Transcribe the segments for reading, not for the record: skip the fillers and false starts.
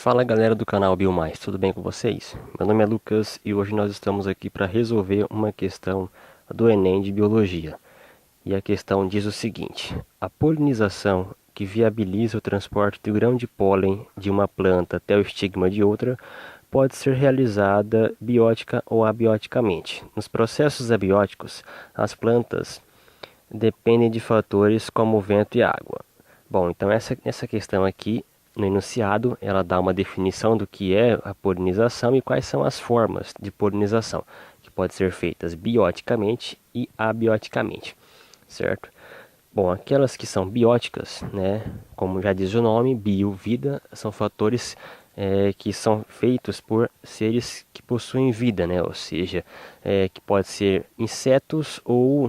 Fala galera do canal BioMais, tudo bem com vocês? Meu nome é Lucas e hoje nós estamos aqui para resolver uma questão do Enem de Biologia. E a questão diz o seguinte: a polinização que viabiliza o transporte do grão de pólen de uma planta até o estigma de outra pode ser realizada biótica ou abioticamente. Nos processos abióticos, as plantas dependem de fatores como vento e água. Bom, então essa questão aqui, no enunciado, ela dá uma definição do que é a polinização e quais são as formas de polinização, que podem ser feitas bioticamente e abioticamente, certo? Bom, aquelas que são bióticas, né, como já diz o nome, bio, vida, são fatores que são feitos por seres que possuem vida, né, ou seja, que pode ser insetos ou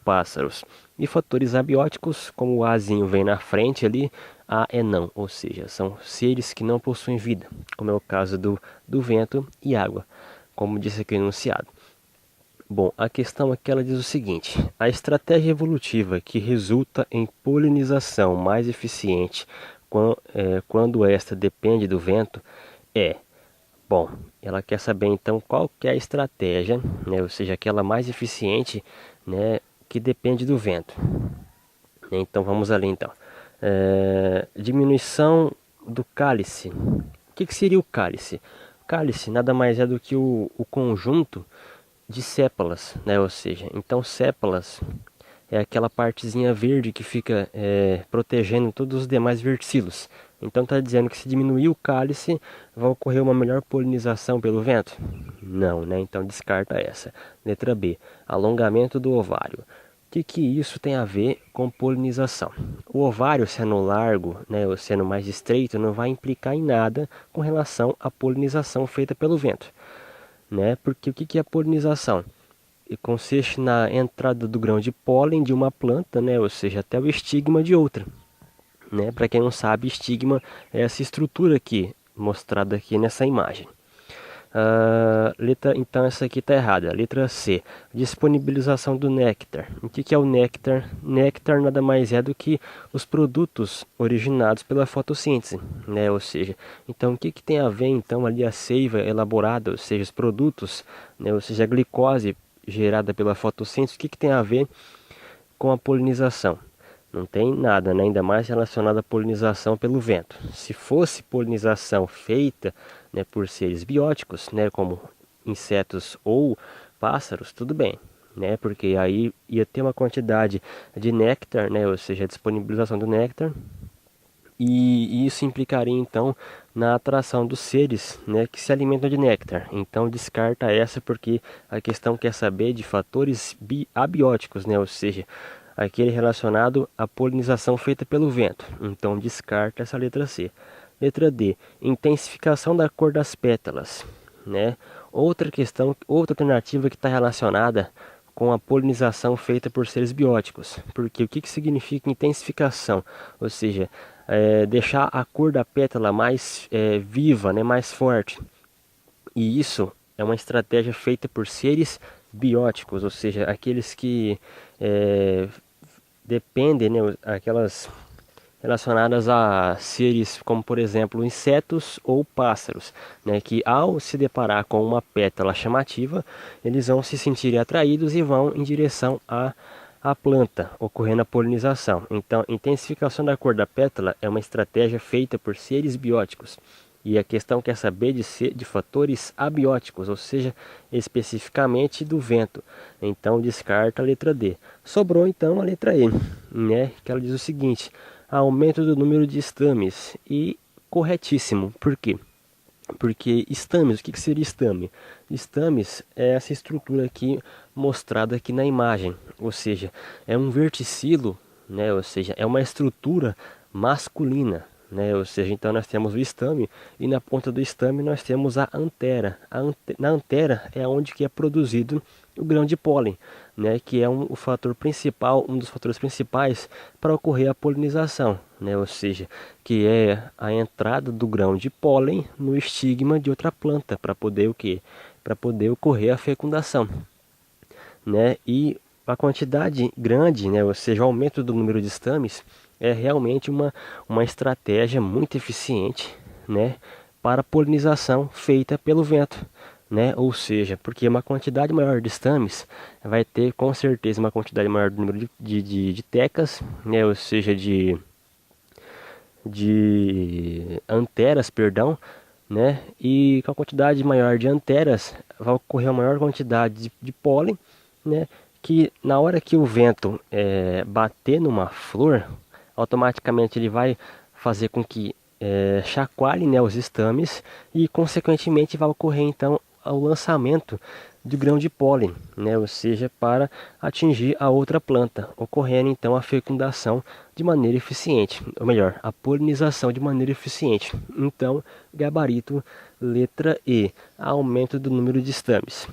pássaros. E fatores abióticos, como o azinho vem na frente ali, a é não, ou seja, são seres que não possuem vida, como é o caso do vento e água, como disse aqui no enunciado. Bom, a questão aqui ela diz o seguinte: a estratégia evolutiva que resulta em polinização mais eficiente quando esta depende do vento é. Bom, ela quer saber então qual que é a estratégia, né, ou seja, aquela mais eficiente, né, que depende do vento. Então vamos ali então. Diminuição do cálice. O que seria o cálice? O cálice nada mais é do que o conjunto de sépalas, né? Ou seja, então sépalas é aquela partezinha verde que fica protegendo todos os demais verticilos. Então está dizendo que se diminuir o cálice, vai ocorrer uma melhor polinização pelo vento? Não, né? Então descarta essa. Letra B, alongamento do ovário. O que isso tem a ver com polinização? O ovário sendo largo, né, ou sendo mais estreito, não vai implicar em nada com relação à polinização feita pelo vento, né? Porque o que é a polinização? E consiste na entrada do grão de pólen de uma planta, né, ou seja, até o estigma de outra, né? Para quem não sabe, estigma é essa estrutura aqui mostrada aqui nessa imagem. Então essa aqui está errada. Letra C, disponibilização do néctar. O que é o néctar? Néctar nada mais é do que os produtos originados pela fotossíntese, né? Ou seja, então o que tem a ver então ali a seiva elaborada, ou seja, os produtos, né? Ou seja, a glicose gerada pela fotossíntese, o que tem a ver com a polinização? Não tem nada, né? Ainda mais relacionado à polinização pelo vento. Se fosse polinização feita, né, por seres bióticos, né, como insetos ou pássaros, tudo bem, né? Porque aí ia ter uma quantidade de néctar, né, ou seja, a disponibilização do néctar, e isso implicaria então na atração dos seres, né, que se alimentam de néctar. Então descarta essa porque a questão quer saber de fatores abióticos, né, ou seja, aquele relacionado à polinização feita pelo vento. Então descarta essa letra C. Letra D, intensificação da cor das pétalas, né? Outra questão, outra alternativa que está relacionada com a polinização feita por seres bióticos. Porque o que significa intensificação? Ou seja, deixar a cor da pétala mais viva, né, mais forte. E isso é uma estratégia feita por seres bióticos, ou seja, aqueles que dependem, né, aquelas relacionadas a seres como, por exemplo, insetos ou pássaros, né, que ao se deparar com uma pétala chamativa, eles vão se sentir atraídos e vão em direção à planta, ocorrendo a polinização. Então, intensificação da cor da pétala é uma estratégia feita por seres bióticos. E a questão quer saber de fatores abióticos, ou seja, especificamente do vento. Então descarta a letra D. Sobrou então a letra E, né, que ela diz o seguinte: aumento do número de estames. E corretíssimo. Por quê? Porque estames, o que seria estame? Estames é essa estrutura aqui mostrada aqui na imagem. Ou seja, é um verticilo, né? Ou seja, é uma estrutura masculina, né? Ou seja, então nós temos o estame e na ponta do estame nós temos a antera. Na antera é onde que é produzido o grão de pólen, né? Que é o fator principal, um dos fatores principais para ocorrer a polinização, né? Ou seja, que é a entrada do grão de pólen no estigma de outra planta para poder o quê? Para poder ocorrer a fecundação, né? E a quantidade grande, né, ou seja, o aumento do número de estames, é realmente uma estratégia muito eficiente, né, para a polinização feita pelo vento, né? Ou seja, porque uma quantidade maior de estames vai ter com certeza uma quantidade maior do número de tecas, né? Ou seja, de anteras, perdão, né? E com a quantidade maior de anteras vai ocorrer uma maior quantidade de pólen, né? Que na hora que o vento bater numa flor, automaticamente ele vai fazer com que chacoalhe, né, os estames e consequentemente vai ocorrer então o lançamento do grão de pólen, né, ou seja, para atingir a outra planta, ocorrendo então a fecundação de maneira eficiente, ou melhor, a polinização de maneira eficiente. Então, gabarito letra E, aumento do número de estames.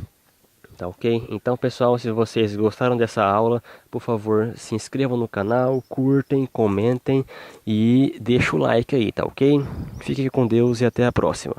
Tá ok? Então, pessoal, se vocês gostaram dessa aula, por favor, se inscrevam no canal, curtem, comentem e deixem o like aí, tá ok? Fique com Deus e até a próxima.